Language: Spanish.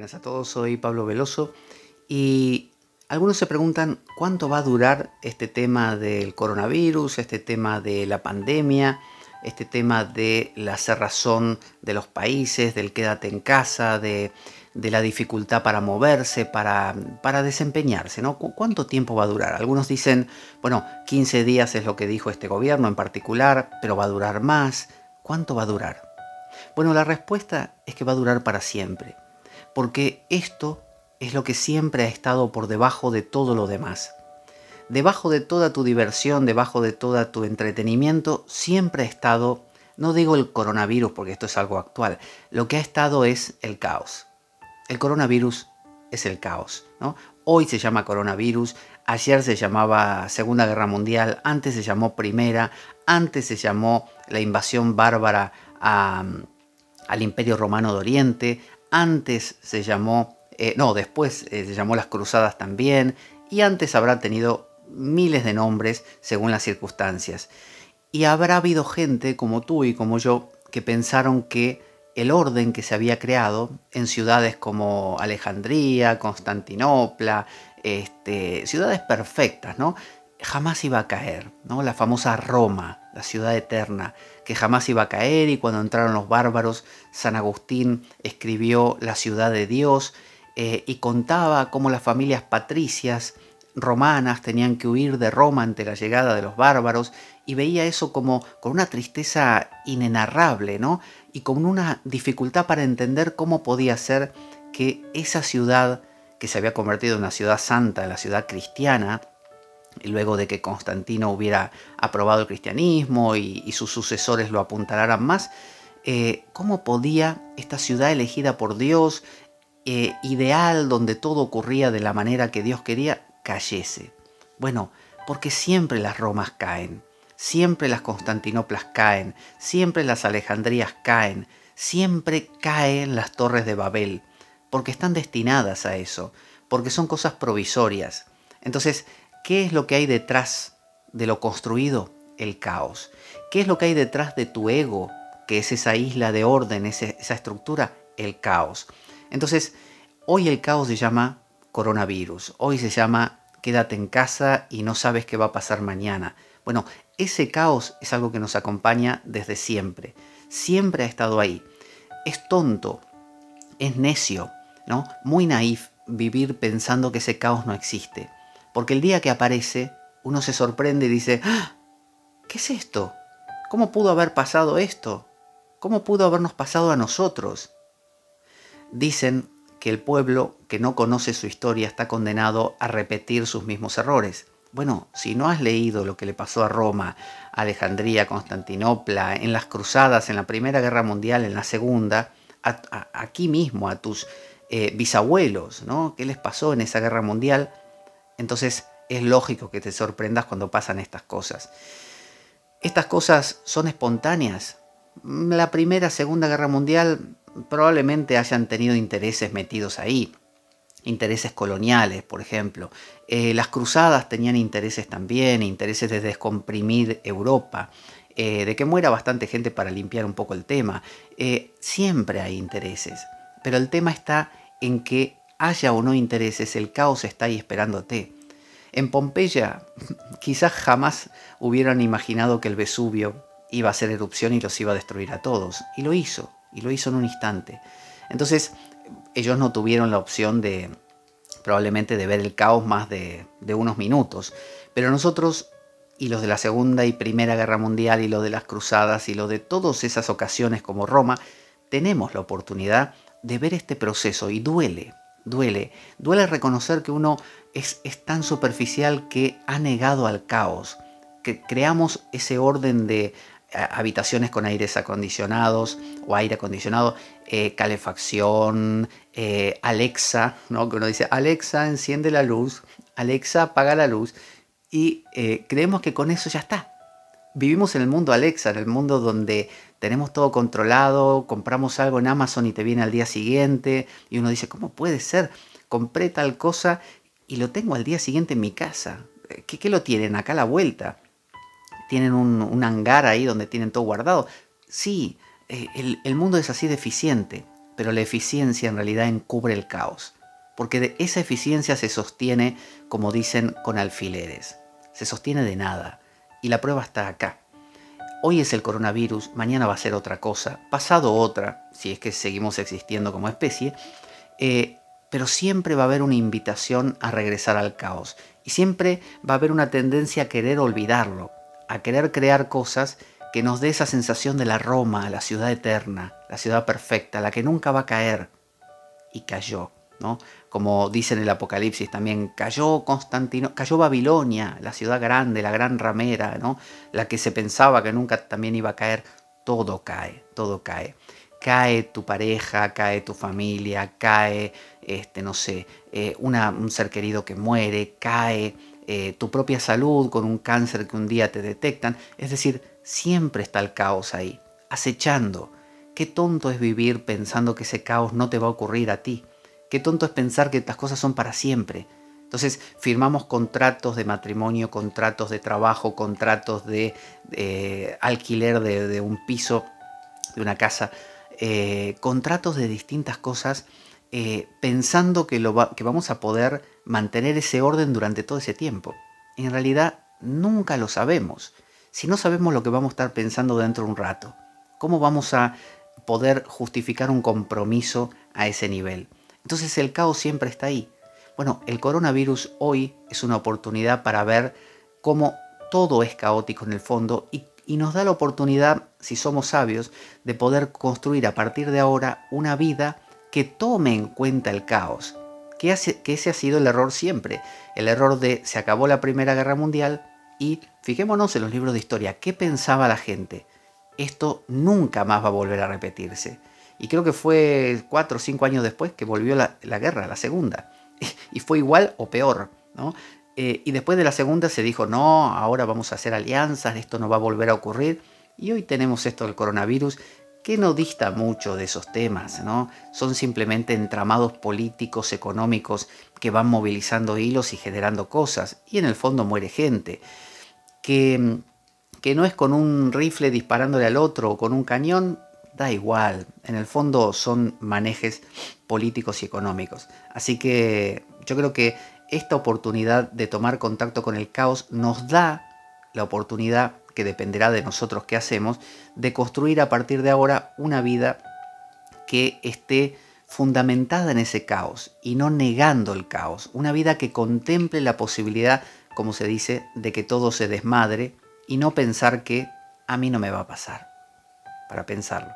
Buenas a todos, soy Pablo Veloso y algunos se preguntan cuánto va a durar este tema del coronavirus, este tema de la pandemia, este tema de la cerrazón de los países, del quédate en casa, de la dificultad para moverse, para desempeñarse, ¿no? ¿Cuánto tiempo va a durar? Algunos dicen, bueno, 15 días es lo que dijo este gobierno en particular, pero va a durar más. ¿Cuánto va a durar? Bueno, la respuesta es que va a durar para siempre, porque esto es lo que siempre ha estado por debajo de todo lo demás. Debajo de toda tu diversión, debajo de todo tu entretenimiento, siempre ha estado, no digo el coronavirus porque esto es algo actual, lo que ha estado es el caos. El coronavirus es el caos, ¿no? Hoy se llama coronavirus, ayer se llamaba Segunda Guerra Mundial, antes se llamó Primera, antes se llamó la invasión bárbara al Imperio Romano de Oriente, antes se llamó, después se llamó las Cruzadas también, y antes habrá tenido miles de nombres según las circunstancias. Y habrá habido gente como tú y como yo que pensaron que el orden que se había creado en ciudades como Alejandría, Constantinopla, ciudades perfectas, ¿no? Jamás iba a caer, ¿no? La famosa Roma, la ciudad eterna, que jamás iba a caer, y cuando entraron los bárbaros, San Agustín escribió La ciudad de Dios y contaba cómo las familias patricias romanas tenían que huir de Roma ante la llegada de los bárbaros, y veía eso como con una tristeza inenarrable, ¿no? Y con una dificultad para entender cómo podía ser que esa ciudad, que se había convertido en una ciudad santa, en la ciudad cristiana, luego de que Constantino hubiera aprobado el cristianismo y sus sucesores lo apuntalaran más, ¿cómo podía esta ciudad elegida por Dios, ideal, donde todo ocurría de la manera que Dios quería, cayese? Bueno, porque siempre las Romas caen, siempre las Constantinoplas caen, siempre las Alejandrías caen, siempre caen las torres de Babel, porque están destinadas a eso, porque son cosas provisorias. Entonces, ¿qué es lo que hay detrás de lo construido? El caos. ¿Qué es lo que hay detrás de tu ego, que es esa isla de orden, esa estructura? El caos. Entonces, hoy el caos se llama coronavirus. Hoy se llama quédate en casa y no sabes qué va a pasar mañana. Bueno, ese caos es algo que nos acompaña desde siempre. Siempre ha estado ahí. Es tonto, es necio, ¿no? Muy naif vivir pensando que ese caos no existe. Porque el día que aparece, uno se sorprende y dice, ¡ah! ¿Qué es esto? ¿Cómo pudo haber pasado esto? ¿Cómo pudo habernos pasado a nosotros? Dicen que el pueblo que no conoce su historia está condenado a repetir sus mismos errores. Bueno, si no has leído lo que le pasó a Roma, a Alejandría, a Constantinopla, en las cruzadas, en la Primera Guerra Mundial, en la Segunda, aquí mismo a tus bisabuelos, ¿no? ¿Qué les pasó en esa guerra mundial? Entonces es lógico que te sorprendas cuando pasan estas cosas. Estas cosas son espontáneas. La Primera, Segunda Guerra Mundial probablemente hayan tenido intereses metidos ahí. Intereses coloniales, por ejemplo. Las cruzadas tenían intereses también, intereses de descomprimir Europa, de que muera bastante gente para limpiar un poco el tema. Siempre hay intereses, pero el tema está en que haya o no intereses, el caos está ahí esperándote. En Pompeya quizás jamás hubieran imaginado que el Vesubio iba a hacer erupción y los iba a destruir a todos. Y lo hizo en un instante. Entonces ellos no tuvieron la opción probablemente de ver el caos más de unos minutos. Pero nosotros, y los de la Segunda y Primera Guerra Mundial, y los de las Cruzadas, y los de todas esas ocasiones como Roma, tenemos la oportunidad de ver este proceso, y duele reconocer que uno es tan superficial que ha negado al caos, que creamos ese orden de habitaciones con aires acondicionados o aire acondicionado, calefacción, Alexa, ¿no? Que uno dice, Alexa, enciende la luz, Alexa, apaga la luz, y creemos que con eso ya está. Vivimos en el mundo Alexa, en el mundo donde tenemos todo controlado, compramos algo en Amazon y te viene al día siguiente, y uno dice, ¿cómo puede ser? Compré tal cosa y lo tengo al día siguiente en mi casa. ¿Qué lo tienen? Acá a la vuelta. ¿Tienen un hangar ahí donde tienen todo guardado? Sí, el mundo es así deficiente. pero la eficiencia en realidad encubre el caos, porque de esa eficiencia se sostiene, como dicen, con alfileres. Se sostiene de nada, y la prueba está acá. Hoy es el coronavirus, mañana va a ser otra cosa, pasado otra, si es que seguimos existiendo como especie, pero siempre va a haber una invitación a regresar al caos. Y siempre va a haber una tendencia a querer olvidarlo, a querer crear cosas que nos dé esa sensación de la Roma, la ciudad eterna, la ciudad perfecta, la que nunca va a caer. Y cayó, ¿no? Como dice en el Apocalipsis también, cayó cayó Babilonia, la ciudad grande, la gran ramera, ¿no? La que se pensaba que nunca también iba a caer. Todo cae, todo cae. Cae tu pareja, cae tu familia, cae, no sé, un ser querido que muere, cae tu propia salud con un cáncer que un día te detectan. Es decir, siempre está el caos ahí, acechando. Qué tonto es vivir pensando que ese caos no te va a ocurrir a ti. Qué tonto es pensar que las cosas son para siempre. Entonces firmamos contratos de matrimonio, contratos de trabajo, contratos de alquiler de un piso, de una casa, contratos de distintas cosas, pensando que vamos a poder mantener ese orden durante todo ese tiempo. En realidad nunca lo sabemos. Si no sabemos lo que vamos a estar pensando dentro de un rato, ¿cómo vamos a poder justificar un compromiso a ese nivel? Entonces el caos siempre está ahí. Bueno, el coronavirus hoy es una oportunidad para ver cómo todo es caótico en el fondo y nos da la oportunidad, si somos sabios, de poder construir a partir de ahora una vida que tome en cuenta el caos. Que ese ha sido el error siempre. El error de se acabó la Primera Guerra Mundial y fijémonos en los libros de historia. ¿Qué pensaba la gente? Esto nunca más va a volver a repetirse. Y creo que fue 4 o 5 años después que volvió la guerra, la segunda. Y fue igual o peor, ¿no? Y después de la segunda se dijo, no, ahora vamos a hacer alianzas, esto no va a volver a ocurrir. Y hoy tenemos esto del coronavirus, que no dista mucho de esos temas, ¿no? Son simplemente entramados políticos, económicos, que van movilizando hilos y generando cosas. Y en el fondo muere gente. Que no es con un rifle disparándole al otro o con un cañón, da igual. En el fondo son manejes políticos y económicos. Así que yo creo que esta oportunidad de tomar contacto con el caos nos da la oportunidad, que dependerá de nosotros qué hacemos, de construir a partir de ahora una vida que esté fundamentada en ese caos y no negando el caos. Una vida que contemple la posibilidad, como se dice, de que todo se desmadre y no pensar que a mí no me va a pasar. Para pensarlo.